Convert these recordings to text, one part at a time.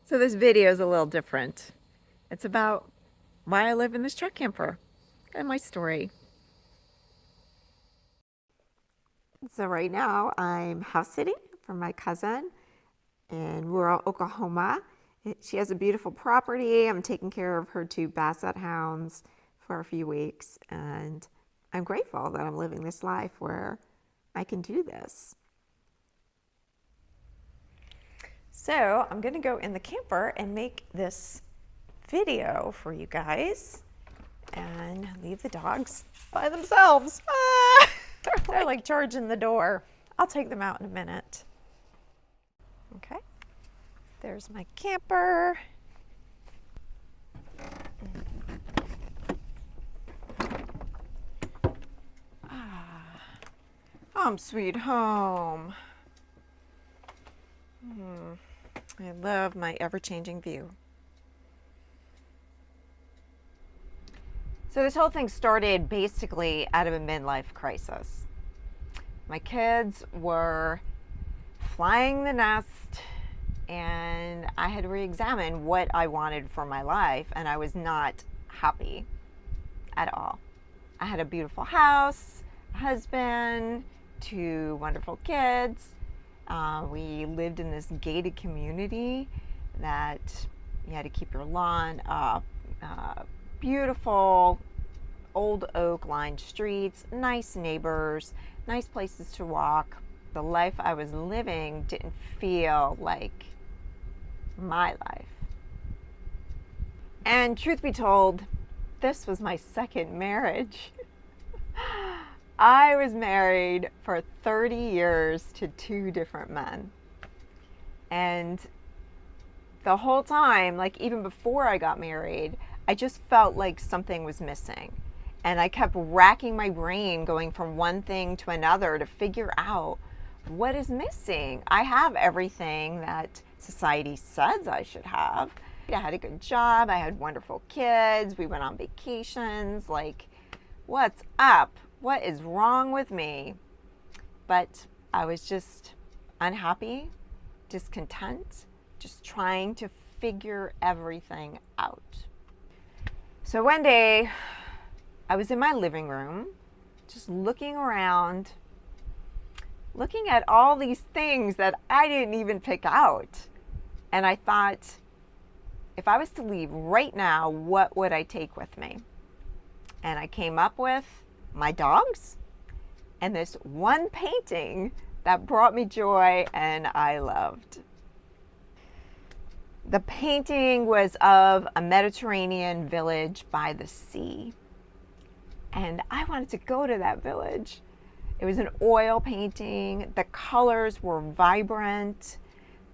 So this video is a little different. It's about why I live in this truck camper and my story. So right now I'm house sitting for my cousin in rural Oklahoma. She has a beautiful property. I'm taking care of her two Basset hounds for a few weeks, and I'm grateful that I'm living this life where I can do this. So I'm going to go in the camper and make this video for you guys and leave the dogs by themselves. They're like charging the door. I'll take them out in a minute. Okay, there's my camper. Home sweet home. I love my ever-changing view. So this whole thing started basically out of a midlife crisis. My kids were flying the nest, and I had to re-examine what I wanted for my life, and I was not happy at all. I had a beautiful house, a husband, two wonderful kids. We lived in this gated community that you had to keep your lawn up. Beautiful old oak lined streets, nice neighbors, nice places to walk. The life I was living didn't feel like my life. And truth be told, this was my second marriage. I was married for 30 years to two different men. And the whole time, like even before I got married, I just felt like something was missing. And I kept racking my brain going from one thing to another to figure out what is missing. I have everything that society says I should have. I had a good job. I had wonderful kids. We went on vacations. Like, what's up? What is wrong with me? But I was just unhappy, discontent, just trying to figure everything out. So one day I was in my living room, just looking around, looking at all these things that I didn't even pick out. And I thought, if I was to leave right now, what would I take with me? And I came up with my dogs and this one painting that brought me joy and I loved. The painting was of a Mediterranean village by the sea. And I wanted to go to that village. It was an oil painting. The colors were vibrant.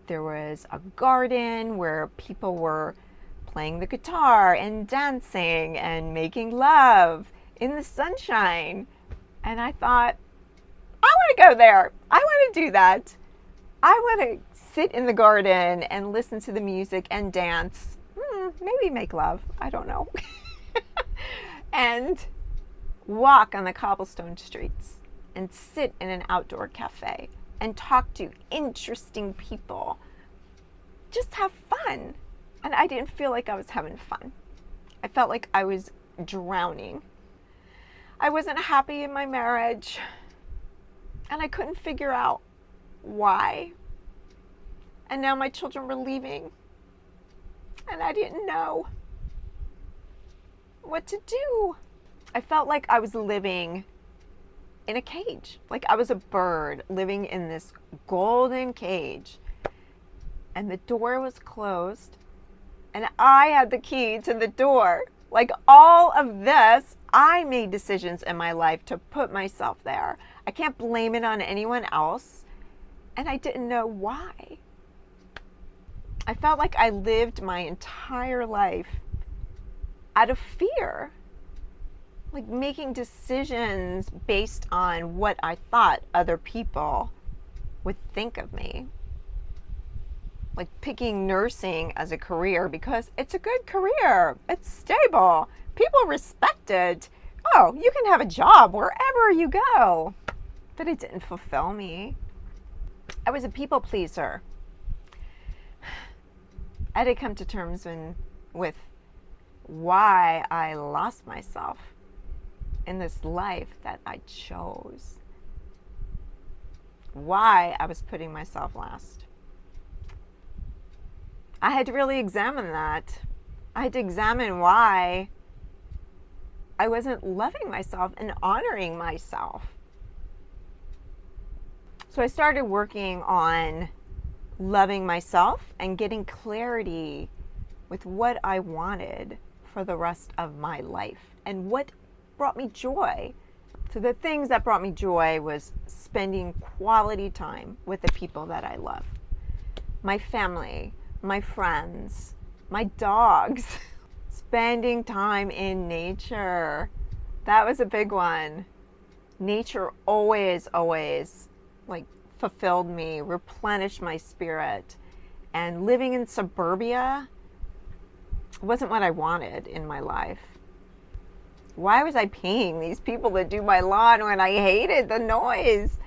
There was a garden where people were playing the guitar and dancing and making love in the sunshine. And I thought, I want to go there. I want to do that. I want to sit in the garden and listen to the music and dance. Maybe make love. I don't know. And walk on the cobblestone streets and sit in an outdoor cafe and talk to interesting people. Just have fun. And I didn't feel like I was having fun. I felt like I was drowning. I wasn't happy in my marriage, and I couldn't figure out why. And now my children were leaving, and I didn't know what to do. I felt like I was living in a cage, like I was a bird living in this golden cage, and the door was closed, and I had the key to the door. Like all of this, I made decisions in my life to put myself there. I can't blame it on anyone else. And I didn't know why. I felt like I lived my entire life out of fear. Like making decisions based on what I thought other people would think of me. Like picking nursing as a career because it's a good career. It's stable. People respect it. Oh, you can have a job wherever you go. But it didn't fulfill me. I was a people pleaser. I had to come to terms with why I lost myself in this life that I chose. Why I was putting myself last. I had to really examine that. I had to examine why I wasn't loving myself and honoring myself. So I started working on loving myself and getting clarity with what I wanted for the rest of my life and what brought me joy. So the things that brought me joy was spending quality time with the people that I love. My family, my friends, my dogs, spending time in nature. That was a big one. Nature always like fulfilled me, replenished my spirit. And living in suburbia wasn't what I wanted in my life. Why was I paying these people to do my lawn when I hated the noise?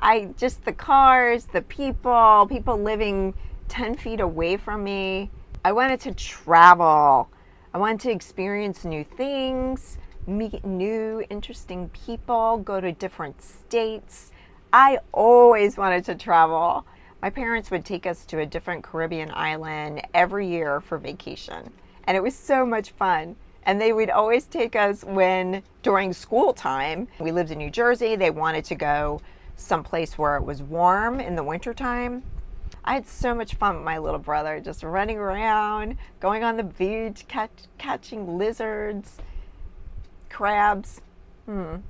The cars, the people living 10 feet away from me. I wanted to travel. I wanted to experience new things, meet new interesting people, go to different states. I always wanted to travel. My parents would take us to a different Caribbean island every year for vacation. And it was so much fun. And they would always take us during school time. We lived in New Jersey. They wanted to go someplace where it was warm in the wintertime. I had so much fun with my little brother, just running around, going on the beach, catching lizards, crabs. I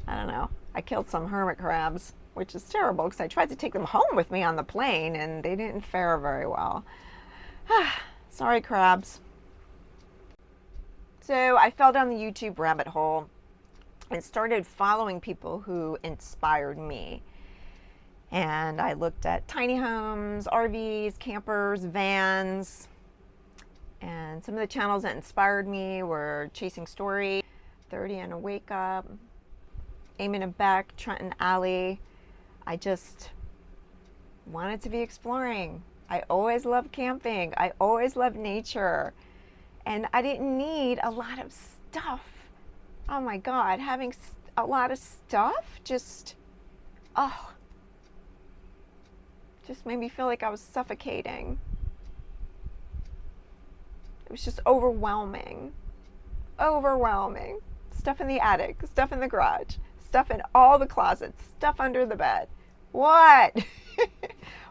don't know. I killed some hermit crabs, which is terrible because I tried to take them home with me on the plane and they didn't fare very well. Sorry, crabs. So I fell down the YouTube rabbit hole and started following people who inspired me. And I looked at tiny homes, RVs, campers, vans. And some of the channels that inspired me were Chasing Story, 30 and a Wake Up, Eamon and Beck, Trent and Allie. I just wanted to be exploring. I always loved camping. I always loved nature. And I didn't need a lot of stuff. Oh my God, having a lot of stuff just made me feel like I was suffocating. It was just overwhelming. Overwhelming. Stuff in the attic, stuff in the garage, stuff in all the closets, stuff under the bed. What?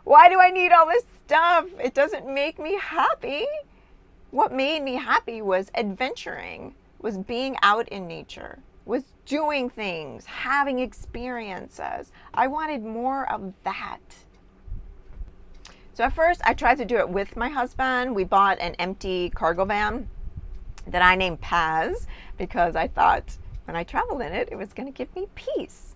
Why do I need all this stuff? It doesn't make me happy. What made me happy was adventuring, was being out in nature, was doing things, having experiences. I wanted more of that. So at first I tried to do it with my husband. We bought an empty cargo van that I named Paz because I thought when I traveled in it, it was going to give me peace.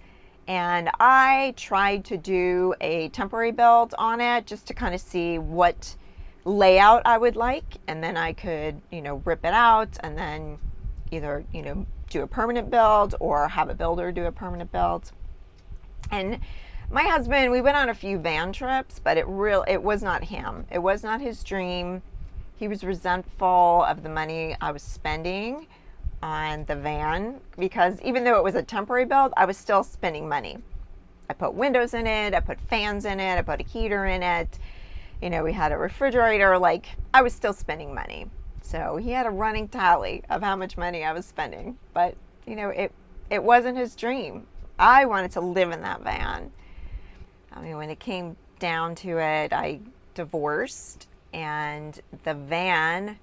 And I tried to do a temporary build on it just to kind of see what layout I would like, and then I could, rip it out and then either, do a permanent build or have a builder do a permanent build. And my husband, we went on a few van trips, but it was not him. It was not his dream. He was resentful of the money I was spending on the van because even though it was a temporary build, I was still spending money. I put windows in it, I put fans in it, I put a heater in it. We had a refrigerator, I was still spending money. So he had a running tally of how much money I was spending. But, it wasn't his dream. I wanted to live in that van. When it came down to it, I divorced and the van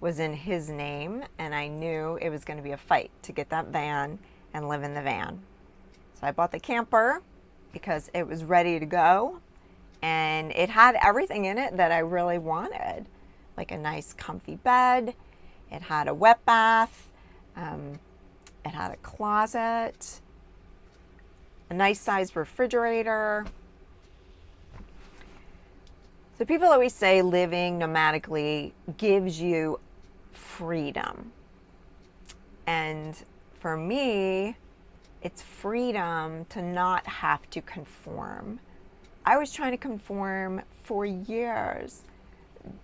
was in his name and I knew it was going to be a fight to get that van and live in the van. So I bought the camper because it was ready to go. And it had everything in it that I really wanted, like a nice comfy bed. It had a wet bath. It had a closet, a nice sized refrigerator. So people always say living nomadically gives you freedom. And for me, it's freedom to not have to conform. I was trying to conform for years.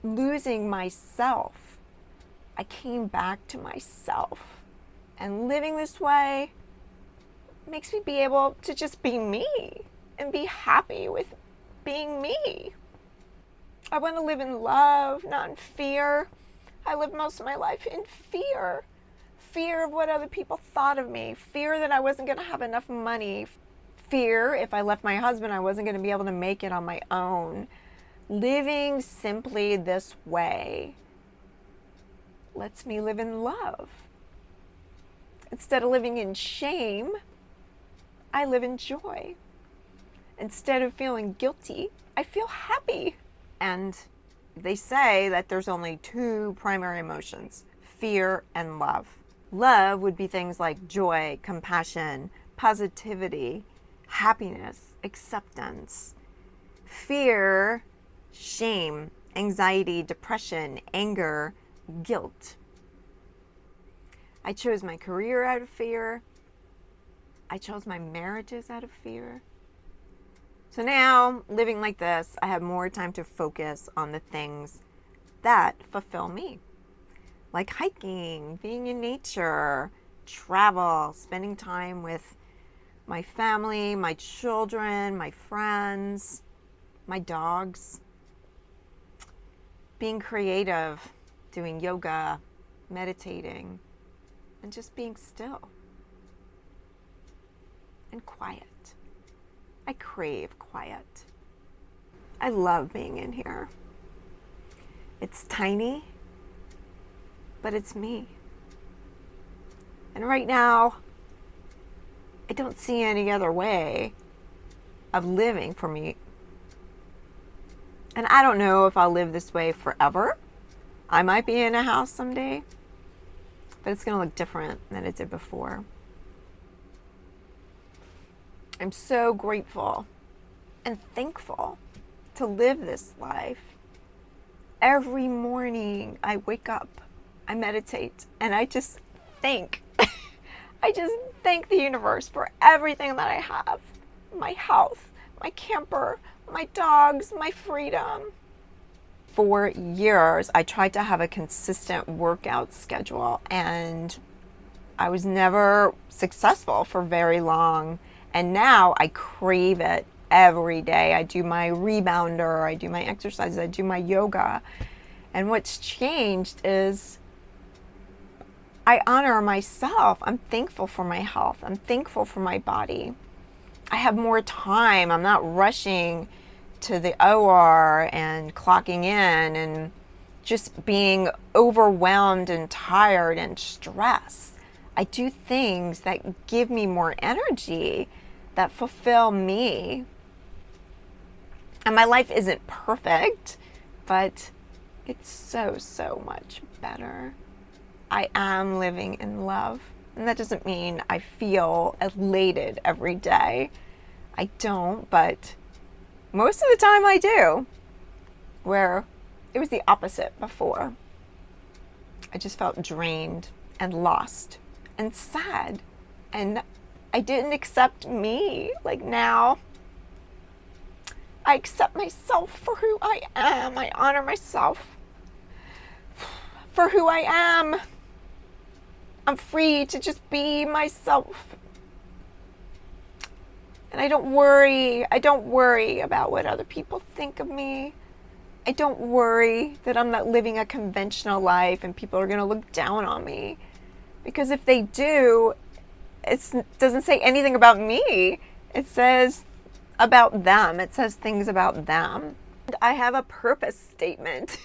losing myself, I came back to myself. And living this way makes me be able to just be me and be happy with being me. I want to live in love, not in fear. I lived most of my life in fear. Fear of what other people thought of me. Fear that I wasn't going to have enough money. Fear if I left my husband, I wasn't going to be able to make it on my own. Living simply this way lets me live in love. Instead of living in shame, I live in joy. Instead of feeling guilty, I feel happy. And they say that there's only two primary emotions, fear and love. Love would be things like joy, compassion, positivity, happiness, acceptance. Fear, shame, anxiety, depression, anger, guilt. I chose my career out of fear. I chose my marriages out of fear. So now, living like this, I have more time to focus on the things that fulfill me. Like hiking, being in nature, travel, spending time with my family, my children, my friends, my dogs. Being creative, doing yoga, meditating, and just being still and quiet. I crave quiet. I love being in here. It's tiny, but it's me. And right now, I don't see any other way of living for me. And I don't know if I'll live this way forever. I might be in a house someday, but it's going to look different than it did before. I'm so grateful and thankful to live this life. Every morning I wake up, I meditate, and I just thank. I just thank the universe for everything that I have. My health, my camper, my dogs, my freedom. For years, I tried to have a consistent workout schedule, and I was never successful for very long. And now I crave it every day. I do my rebounder, I do my exercises, I do my yoga. And what's changed is I honor myself. I'm thankful for my health. I'm thankful for my body. I have more time. I'm not rushing to the OR and clocking in and just being overwhelmed and tired and stressed. I do things that give me more energy, that fulfill me. And my life isn't perfect, but it's so, so much better. I am living in love. And that doesn't mean I feel elated every day. I don't, but most of the time I do. Where it was the opposite before. I just felt drained and lost and sad. And I didn't accept me. Like now, I accept myself for who I am. I honor myself for who I am. I'm free to just be myself. And I don't worry about what other people think of me. I don't worry that I'm not living a conventional life and people are going to look down on me. Because if they do, it doesn't say anything about me. It says about them. It says things about them. And I have a purpose statement.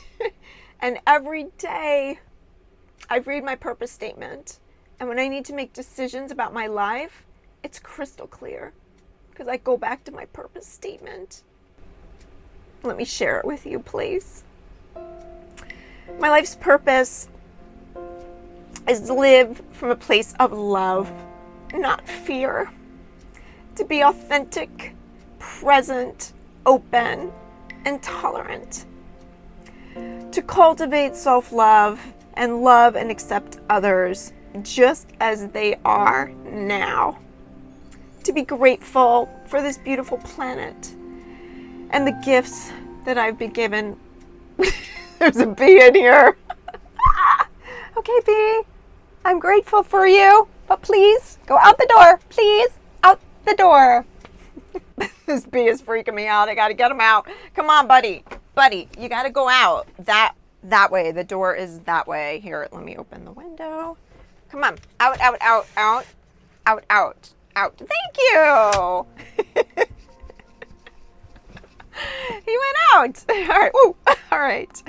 And every day I read my purpose statement. And when I need to make decisions about my life, it's crystal clear. Because I go back to my purpose statement. Let me share it with you, please. My life's purpose is to live from a place of love, not fear. To be authentic, present, open, and tolerant. To cultivate self-love and love and accept others just as they are now. To be grateful for this beautiful planet and the gifts that I've been given There's a bee in here. Okay, bee. I'm grateful for you, but please go out the door. Please, out the door. This bee is freaking me out. I gotta get him out. Come on, buddy. Buddy, you gotta go out. That way. The door is that way. Here, let me open the window. Come on. Out, out, out, out. Out, out, out. Thank you. He went out. All right. Woo. All right.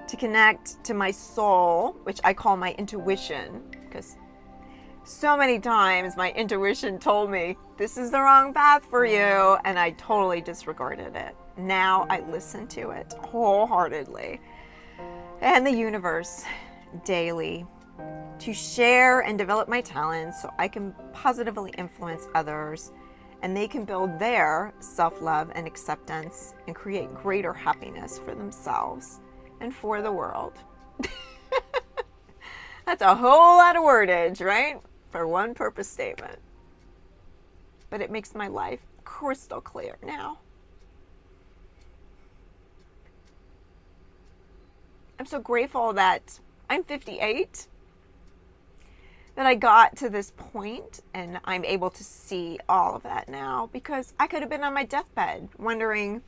To connect to my soul, which I call my intuition, because so many times my intuition told me this is the wrong path for you, and I totally disregarded it. Now I listen to it wholeheartedly. And the universe daily to share and develop my talents so I can positively influence others and they can build their self-love and acceptance and create greater happiness for themselves and for the world. That's a whole lot of wordage, right? For one purpose statement. But it makes my life crystal clear now. I'm so grateful that I'm 58, that I got to this point and I'm able to see all of that now, because I could have been on my deathbed wondering,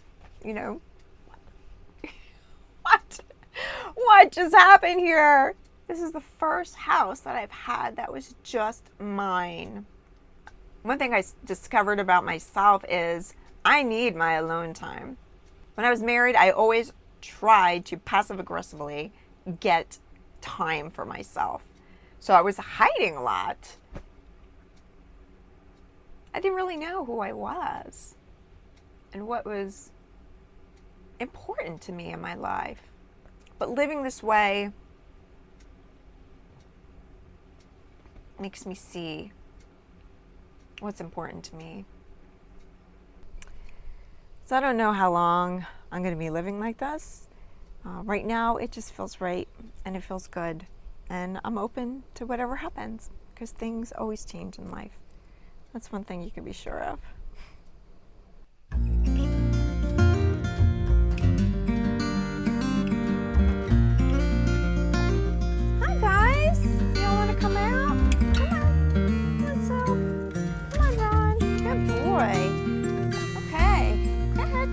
you know, what just happened here? This is the first house that I've had that was just mine. One thing I discovered about myself is I need my alone time. When I was married, I always tried to passive aggressively get time for myself. So I was hiding a lot. I didn't really know who I was and what was important to me in my life. But living this way makes me see what's important to me. So I don't know how long I'm going to be living like this. Right now, it just feels right and it feels good. And I'm open to whatever happens because things always change in life. That's one thing you can be sure of. Hi guys, y'all want to come out? Come on, let's come on, Ron. Good boy. Okay, go ahead.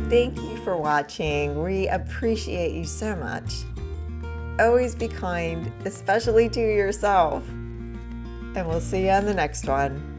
Thank you for watching. We appreciate you so much. Always be kind, especially to yourself. And we'll see you on the next one.